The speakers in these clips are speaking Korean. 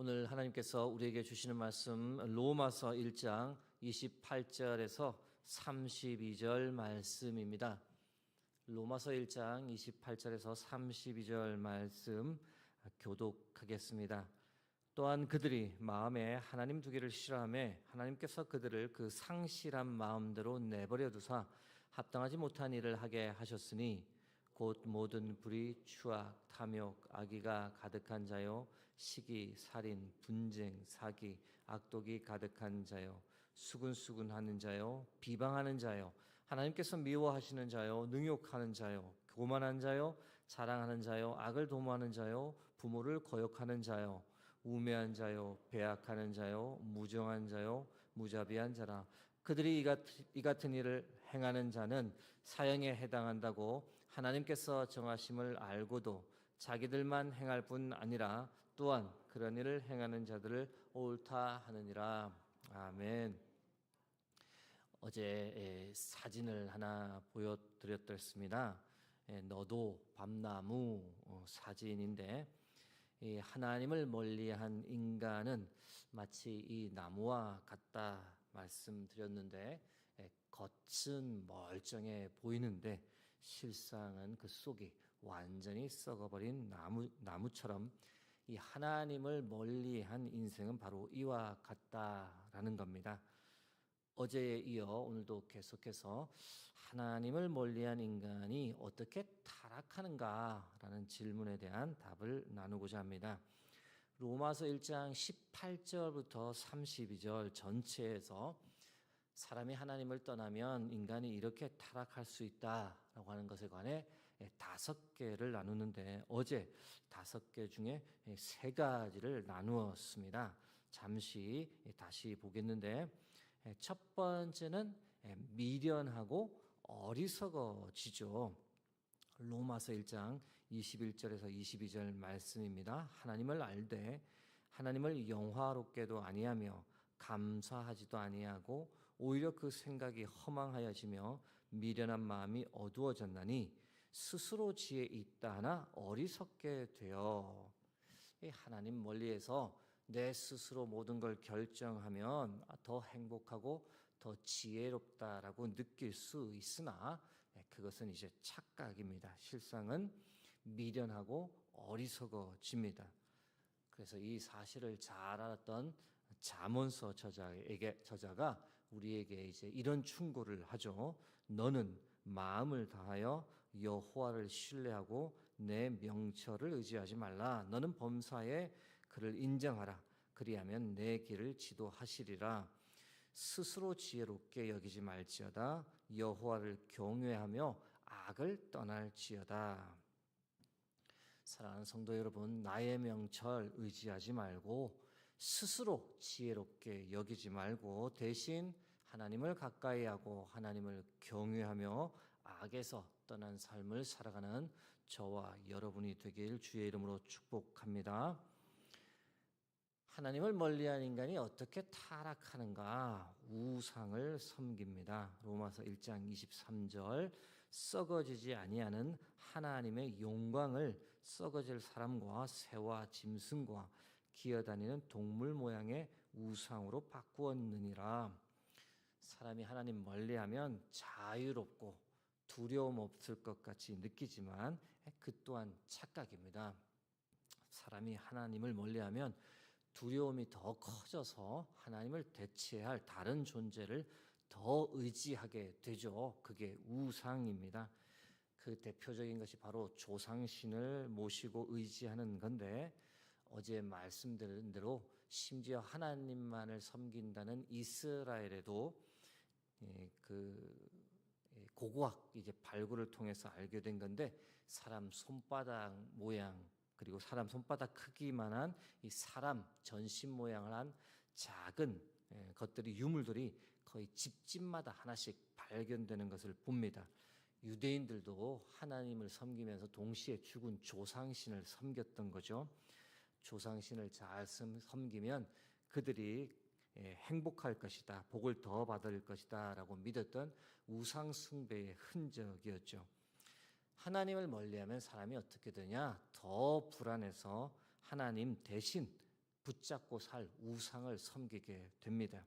오늘 하나님께서 우리에게 주시는 말씀 로마서 1장 28절에서 32절 말씀입니다. 로마서 1장 28절에서 32절 말씀 교독하겠습니다. 또한 그들이 마음에 하나님 두기를 싫어하며 하나님께서 그들을 그 상실한 마음대로 내버려 두사 합당하지 못한 일을 하게 하셨으니 곧 모든 불의, 추악, 탐욕, 악의가 가득한 자요, 시기, 살인, 분쟁, 사기, 악독이 가득한 자요, 수근수근하는 자요, 비방하는 자요, 하나님께서 미워하시는 자요, 능욕하는 자요, 교만한 자요, 자랑하는 자요, 악을 도모하는 자요, 부모를 거역하는 자요, 우매한 자요, 배악하는 자요, 무정한 자요, 무자비한 자라. 그들이 이 같은 일을 행하는 자는 사형에 해당한다고 하나님께서 정하심을 알고도 자기들만 행할 뿐 아니라 또한 그런 일을 행하는 자들을 옳다 하느니라. 아멘. 어제 사진을 하나 보여드렸습니다. 너도 밤나무 사진인데, 하나님을 멀리한 인간은 마치 이 나무와 같다 말씀드렸는데, 겉은 멀쩡해 보이는데 실상은 그 속이 완전히 썩어버린 나무처럼 이 하나님을 멀리한 인생은 바로 이와 같다라는 겁니다. 어제에 이어 오늘도 계속해서 하나님을 멀리한 인간이 어떻게 타락하는가라는 질문에 대한 답을 나누고자 합니다. 로마서 1장 18절부터 32절 전체에서 사람이 하나님을 떠나면 인간이 이렇게 타락할 수 있다라고 하는 것에 관해 5개를 나누는데, 어제 5개 중에 3가지를 나누었습니다. 잠시 다시 보겠는데, 첫 번째는 미련하고 어리석어지죠. 로마서 1장 21절에서 22절 말씀입니다. 하나님을 알되 하나님을 영화롭게도 아니하며 감사하지도 아니하고 오히려 그 생각이 허망하여지며 미련한 마음이 어두워졌나니 스스로 지혜 있다 하나 어리석게 되어. 하나님 멀리해서 내 스스로 모든 걸 결정하면 더 행복하고 더 지혜롭다라고 느낄 수 있으나 그것은 이제 착각입니다. 실상은 미련하고 어리석어집니다. 그래서 이 사실을 잘 알았던 잠언서 저자가 우리에게 이제 이런 충고를 하죠. 너는 마음을 다하여 여호와를 신뢰하고 내 명철을 의지하지 말라. 너는 범사에 그를 인정하라. 그리하면 내 길을 지도하시리라. 스스로 지혜롭게 여기지 말지어다. 여호와를 경외하며 악을 떠날지어다. 사랑하는 성도 여러분, 나의 명철 의지하지 말고 스스로 지혜롭게 여기지 말고 대신 하나님을 가까이 하고 하나님을 경외하며 악에서 떠난 삶을 살아가는 저와 여러분이 되길 주의 이름으로 축복합니다. 하나님을 멀리한 인간이 어떻게 타락하는가? 우상을 섬깁니다. 로마서 1장 23절, 썩어지지 아니하는 하나님의 영광을 썩어질 사람과 새와 짐승과 기어다니는 동물 모양의 우상으로 바꾸었느니라. 사람이 하나님 멀리하면 자유롭고 두려움 없을 것 같이 느끼지만 그 또한 착각입니다. 사람이 하나님을 멀리하면 두려움이 더 커져서 하나님을 대체할 다른 존재를 더 의지하게 되죠. 그게 우상입니다. 그 대표적인 것이 바로 조상신을 모시고 의지하는 건데, 어제 말씀드린 대로 심지어 하나님만을 섬긴다는 이스라엘에도 고고학 이제 발굴을 통해서 알게 된 건데, 사람 손바닥 모양 그리고 사람 손바닥 크기만한 이 사람 전신 모양을 한 작은 것들이, 유물들이 거의 집집마다 하나씩 발견되는 것을 봅니다. 유대인들도 하나님을 섬기면서 동시에 죽은 조상신을 섬겼던 거죠. 조상신을 잘 섬기면 그들이 행복할 것이다, 복을 더 받을 것이다 라고 믿었던 우상 숭배의 흔적이었죠. 하나님을 멀리하면 사람이 어떻게 되냐? 더 불안해서 하나님 대신 붙잡고 살 우상을 섬기게 됩니다.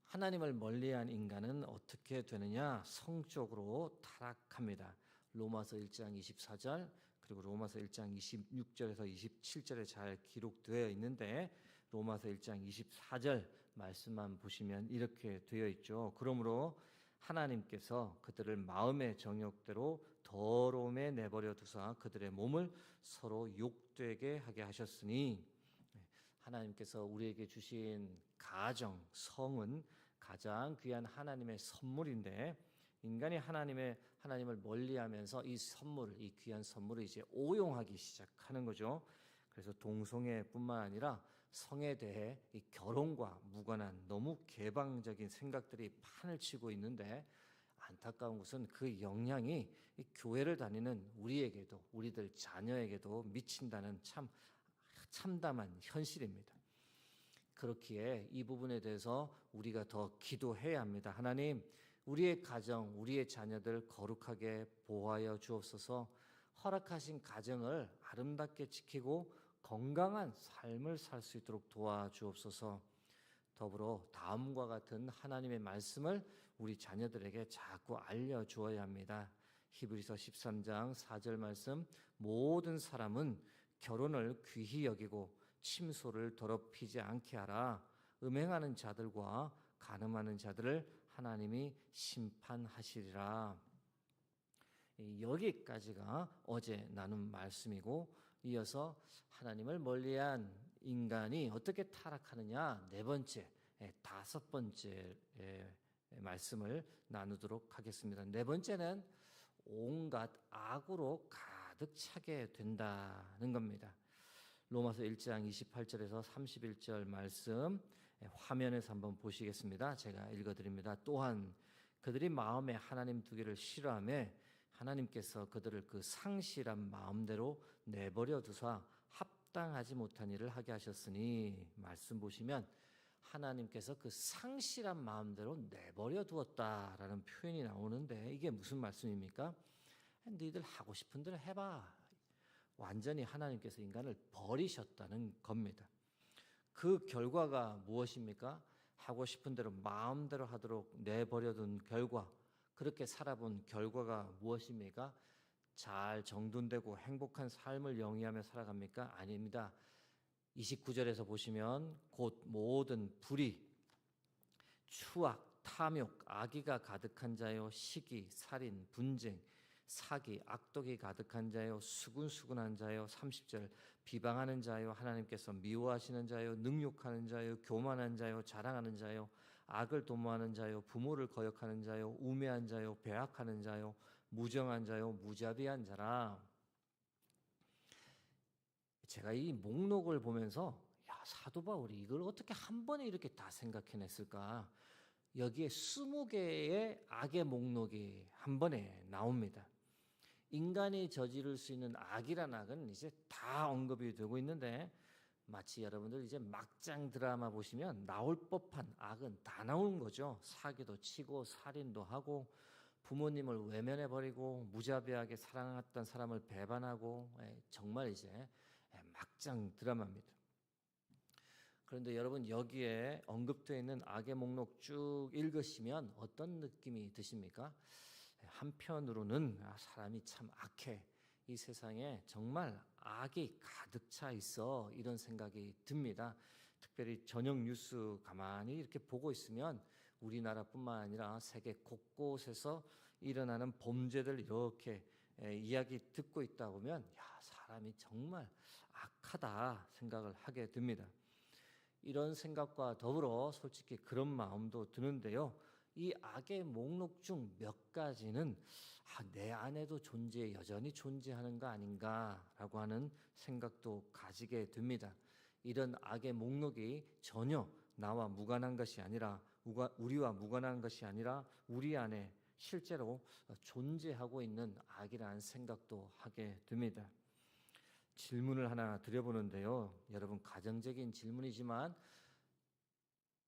하나님을 멀리한 인간은 어떻게 되느냐? 성적으로 타락합니다. 로마서 1장 24절 그리고 로마서 1장 26절에서 27절에 잘 기록되어 있는데 로마서 1장 24절 말씀만 보시면 이렇게 되어 있죠. 그러므로 하나님께서 그들을 마음의 정욕대로 더러움에 내버려 두사 그들의 몸을 서로 욕되게 하게 하셨으니, 하나님께서 우리에게 주신 가정, 성은 가장 귀한 하나님의 선물인데 인간이 하나님을 멀리하면서 이 귀한 선물을 이제 오용하기 시작하는 거죠. 그래서 동성애뿐만 아니라 성에 대해 이 결혼과 무관한 너무 개방적인 생각들이 판을 치고 있는데 안타까운 것은 그 영향이 이 교회를 다니는 우리에게도 우리들 자녀에게도 미친다는 참 참담한 현실입니다. 그렇기에 이 부분에 대해서 우리가 더 기도해야 합니다. 하나님, 우리의 가정, 우리의 자녀들 거룩하게 보호하여 주옵소서. 허락하신 가정을 아름답게 지키고 건강한 삶을 살 수 있도록 도와주옵소서. 더불어 다음과 같은 하나님의 말씀을 우리 자녀들에게 자꾸 알려주어야 합니다. 히브리서 13장 4절 말씀, 모든 사람은 결혼을 귀히 여기고 침소를 더럽히지 않게 하라. 음행하는 자들과 간음하는 자들을 하나님이 심판하시리라. 여기까지가 어제 나눈 말씀이고, 이어서 하나님을 멀리한 인간이 어떻게 타락하느냐, 네 번째, 다섯 번째 말씀을 나누도록 하겠습니다. 네 번째는 온갖 악으로 가득 차게 된다는 겁니다. 로마서 1장 28절에서 31절 말씀 화면에서 한번 보시겠습니다. 제가 읽어드립니다. 또한 그들이 마음에 하나님 두기를 싫어하며 하나님께서 그들을 그 상실한 마음대로 내버려 두사 합당하지 못한 일을 하게 하셨으니, 말씀 보시면 하나님께서 그 상실한 마음대로 내버려 두었다라는 표현이 나오는데 이게 무슨 말씀입니까? 너희들 하고 싶은 대로 해봐. 완전히 하나님께서 인간을 버리셨다는 겁니다. 그 결과가 무엇입니까? 하고 싶은 대로 마음대로 하도록 내버려둔 결과, 그렇게 살아본 결과가 무엇입니까? 잘 정돈되고 행복한 삶을 영위하며 살아갑니까? 아닙니다. 29절에서 보시면 곧 모든 불의, 추악, 탐욕, 악의가 가득한 자요, 시기, 살인, 분쟁, 사기, 악독이 가득한 자요, 수군수군한 자요, 30절 비방하는 자요, 하나님께서 미워하시는 자요, 능욕하는 자요, 교만한 자요, 자랑하는 자요, 악을 도모하는 자요, 부모를 거역하는 자요, 우매한 자요, 배악하는 자요, 무정한 자요, 무자비한 자라. 제가 이 목록을 보면서 사도 바울이 이걸 어떻게 한 번에 이렇게 다 생각해냈을까? 여기에 20개의 악의 목록이 한 번에 나옵니다. 인간이 저지를 수 있는 악이란 악은 이제 다 언급이 되고 있는데, 마치 여러분들 이제 막장 드라마 보시면 나올 법한 악은 다 나오는 거죠. 사기도 치고 살인도 하고 부모님을 외면해버리고 무자비하게 사랑했던 사람을 배반하고, 정말 이제 막장 드라마입니다. 그런데 여러분, 여기에 언급되어 있는 악의 목록 쭉 읽으시면 어떤 느낌이 드십니까? 한편으로는 사람이 참 악해, 이 세상에 정말 악이 가득 차 있어, 이런 생각이 듭니다. 특별히 저녁 뉴스 가만히 이렇게 보고 있으면 우리나라뿐만 아니라 세계 곳곳에서 일어나는 범죄들 이렇게 이야기 듣고 있다 보면 사람이 정말 악하다 생각을 하게 됩니다. 이런 생각과 더불어 솔직히 그런 마음도 드는데요. 이 악의 목록 중 몇 가지는 내 안에도 여전히 존재하는 거 아닌가라고 하는 생각도 가지게 됩니다. 이런 악의 목록이 전혀 나와 무관한 것이 아니라, 우리와 무관한 것이 아니라 우리 안에 실제로 존재하고 있는 악이라는 생각도 하게 됩니다. 질문을 하나 드려보는데요. 여러분, 가정적인 질문이지만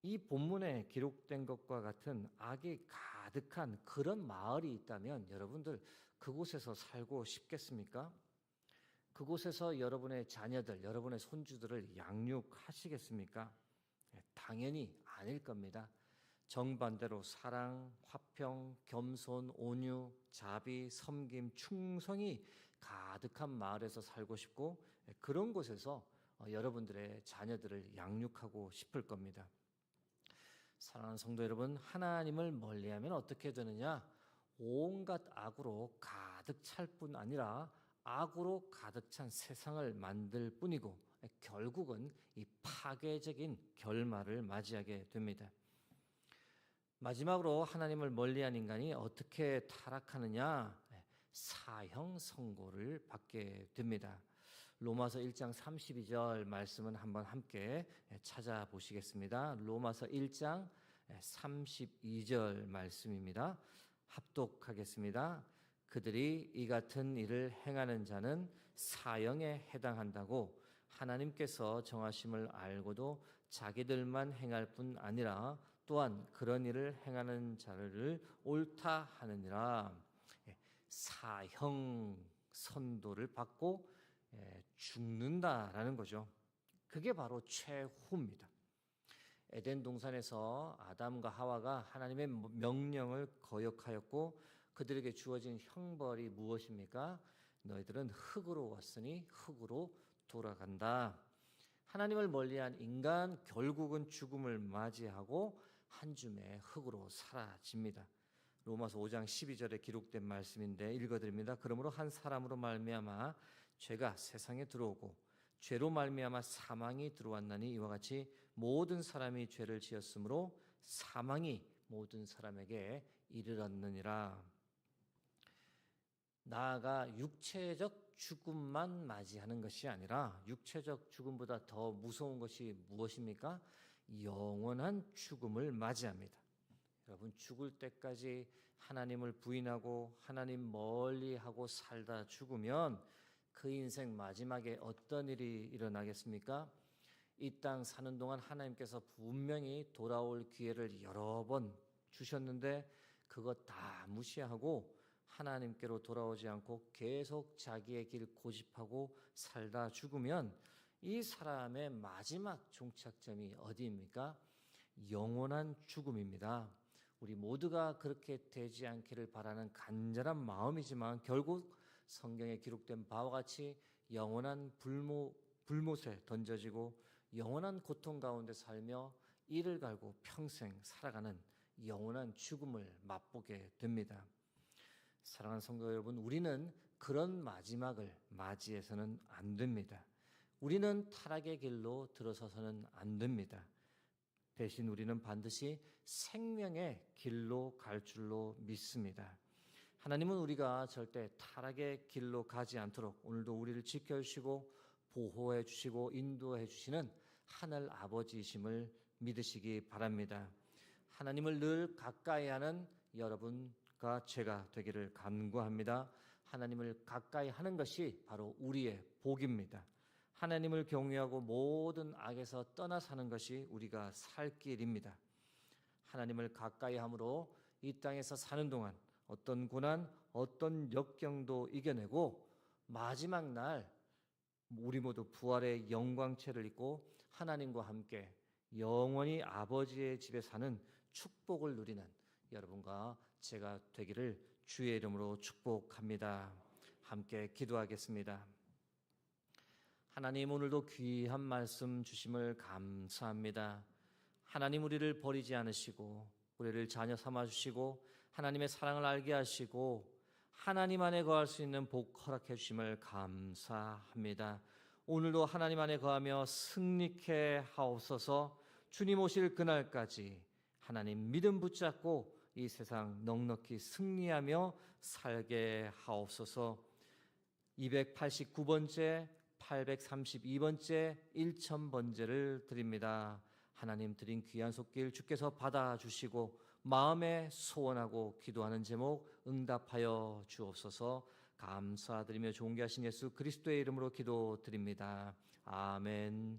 이 본문에 기록된 것과 같은 악이 가득한 그런 마을이 있다면 여러분들 그곳에서 살고 싶겠습니까? 그곳에서 여러분의 자녀들, 여러분의 손주들을 양육하시겠습니까? 당연히 아닐 겁니다. 정반대로 사랑, 화평, 겸손, 온유, 자비, 섬김, 충성이 가득한 마을에서 살고 싶고 그런 곳에서 여러분들의 자녀들을 양육하고 싶을 겁니다. 사랑하는 성도 여러분, 하나님을 멀리하면 어떻게 되느냐? 온갖 악으로 가득 찰 뿐 아니라 악으로 가득 찬 세상을 만들 뿐이고 결국은 이 파괴적인 결말을 맞이하게 됩니다. 마지막으로 하나님을 멀리한 인간이 어떻게 타락하느냐? 사형 선고를 받게 됩니다. 로마서 1장 32절 말씀은 한번 함께 찾아보시겠습니다. 로마서 1장 32절 말씀입니다. 합독하겠습니다. 그들이 이 같은 일을 행하는 자는 사형에 해당한다고 하나님께서 정하심을 알고도 자기들만 행할 뿐 아니라 또한 그런 일을 행하는 자를 옳다 하느니라. 사형 선고를 받고 죽는다라는 거죠. 그게 바로 최후입니다. 에덴 동산에서 아담과 하와가 하나님의 명령을 거역하였고 그들에게 주어진 형벌이 무엇입니까? 너희들은 흙으로 왔으니 흙으로 돌아간다. 하나님을 멀리한 인간 결국은 죽음을 맞이하고 한 줌의 흙으로 사라집니다. 로마서 5장 12절에 기록된 말씀인데 읽어드립니다. 그러므로 한 사람으로 말미암아 죄가 세상에 들어오고 죄로 말미암아 사망이 들어왔나니 이와 같이 모든 사람이 죄를 지었으므로 사망이 모든 사람에게 이르렀느니라. 나아가 육체적 죽음만 맞이하는 것이 아니라 육체적 죽음보다 더 무서운 것이 무엇입니까? 영원한 죽음을 맞이합니다. 여러분, 죽을 때까지 하나님을 부인하고 하나님 멀리하고 살다 죽으면 그 인생 마지막에 어떤 일이 일어나겠습니까? 이 땅 사는 동안 하나님께서 분명히 돌아올 기회를 여러 번 주셨는데 그것 다 무시하고 하나님께로 돌아오지 않고 계속 자기의 길 고집하고 살다 죽으면 이 사람의 마지막 종착점이 어디입니까? 영원한 죽음입니다. 우리 모두가 그렇게 되지 않기를 바라는 간절한 마음이지만 결국 성경에 기록된 바와 같이 영원한 불못에 던져지고 영원한 고통 가운데 살며 이를 갈고 평생 살아가는 영원한 죽음을 맛보게 됩니다. 사랑하는 성도 여러분, 우리는 그런 마지막을 맞이해서는 안 됩니다. 우리는 타락의 길로 들어서서는 안 됩니다. 대신 우리는 반드시 생명의 길로 갈 줄로 믿습니다. 하나님은 우리가 절대 타락의 길로 가지 않도록 오늘도 우리를 지켜주시고 보호해 주시고 인도해 주시는 하늘 아버지이심을 믿으시기 바랍니다. 하나님을 늘 가까이 하는 여러분과 제가 되기를 간구합니다. 하나님을 가까이 하는 것이 바로 우리의 복입니다. 하나님을 경외하고 모든 악에서 떠나 사는 것이 우리가 살 길입니다. 하나님을 가까이 함으로 이 땅에서 사는 동안 어떤 고난, 어떤 역경도 이겨내고 마지막 날 우리 모두 부활의 영광체를 입고 하나님과 함께 영원히 아버지의 집에 사는 축복을 누리는 여러분과 제가 되기를 주의 이름으로 축복합니다. 함께 기도하겠습니다. 하나님, 오늘도 귀한 말씀 주심을 감사합니다. 하나님, 우리를 버리지 않으시고 우리를 자녀 삼아 주시고 하나님의 사랑을 알게 하시고 하나님 안에 거할 수 있는 복 허락해 주심을 감사합니다. 오늘도 하나님 안에 거하며 승리케 하옵소서. 주님 오실 그날까지 하나님 믿음 붙잡고 이 세상 넉넉히 승리하며 살게 하옵소서. 289번째 832번째 1000번째를 드립니다. 하나님 드린 귀한 손길 주께서 받아주시고 마음에 소원하고 기도하는 제목 응답하여 주옵소서. 감사드리며 존귀하신 예수 그리스도의 이름으로 기도드립니다. 아멘.